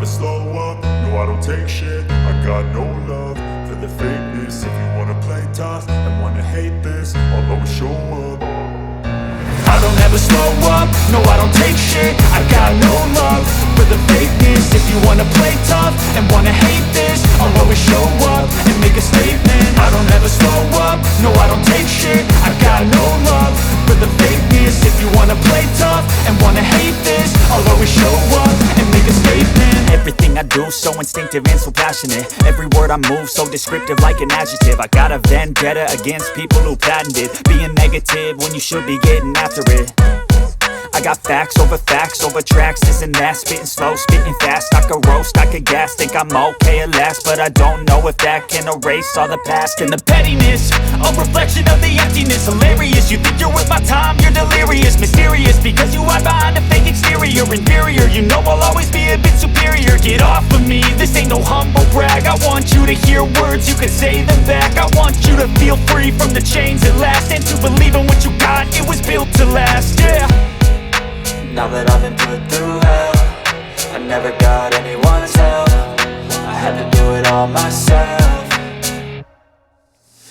slow up, no I don't take shit. I got no love for the fakeness. If you wanna play tough and wanna hate this, I'll always show up. I don't ever slow up, no I don't take shit. I got no love for the fakeness. If you wanna play tough and wanna hate this, I'll always show up and make a statement. I don't ever slow up, no I don't take shit. I got no love for the fakeness. If you wanna play tough and wanna hate this, I'll always show up and make a statement. Everything I do so instinctive and so passionate. Every word I move so descriptive like an adjective. I got a vendetta against people who patented being negative when you should be getting after it. I got facts over tracks, this and that. Spitting slow, spitting fast, I could roast, I could gas. Think I'm okay at last, but I don't know if that can erase all the past. And the pettiness, a reflection of the emptiness. Hilarious, you think you're worth my time, you're delirious. Mysterious, because you hide behind a fake exterior. Inferior, you know I'll always be a bit superior. Get off of me, this ain't no humble brag. I want you to hear words, you can say them back. I want you to feel free from the chains at last, and to believe in what you got, it was built to last, yeah. Now that I've been put through hell, I never got anyone's help. I had to do it all myself.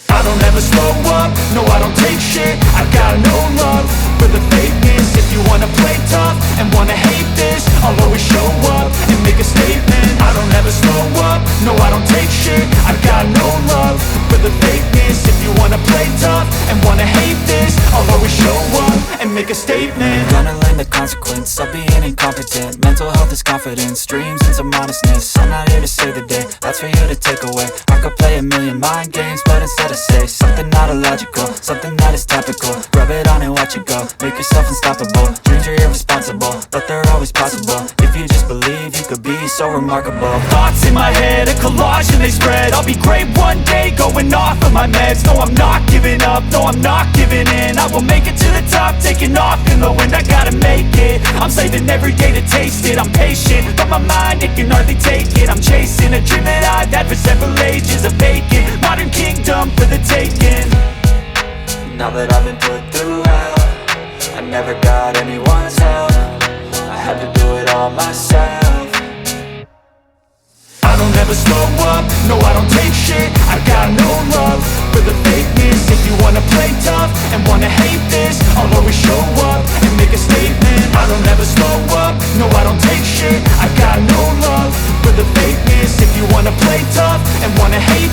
I don't ever slow up, no I don't take shit. I got no love for the fakeness. If you wanna play tough and wanna hate this, I'll always show up and make a statement. I don't ever slow up, no I don't take shit. I got no love for the fakeness. If you wanna play tough and wanna hate this, I'll always show up and make a statement. Gonna learn the consequence of being incompetent. Mental health is confidence, dreams and some honestness. I'm not here to save the day, that's for you to take away. I could play a million mind games, but instead I say something not illogical, something that is topical. Rub it on and watch it go, make yourself unstoppable. Dreams are irresponsible, but they're always possible. If you just believe, you could be so remarkable. Thoughts in my head, a collage and they spread. I'll be great one day, going off of my meds. No, I'm not giving up, no, I'm not giving in. I will make it to the top, taking off in the wind. I gotta make it, I'm saving every day to taste it. I'm patient, but my mind, it can hardly take it. I'm chasing a dream that I've had for several ages. A vacant, modern kingdom for the taking. Now that I've been put through hell, I never got anyone's help. I had to do it all myself. I don't ever slow up, no I don't take shit. I got no love for the fakeness. If you wanna play tough and wanna hate this, I'll always show up and make a statement. I don't ever slow up, no I don't take shit. I got no love for the fakeness. If you wanna play tough and wanna hate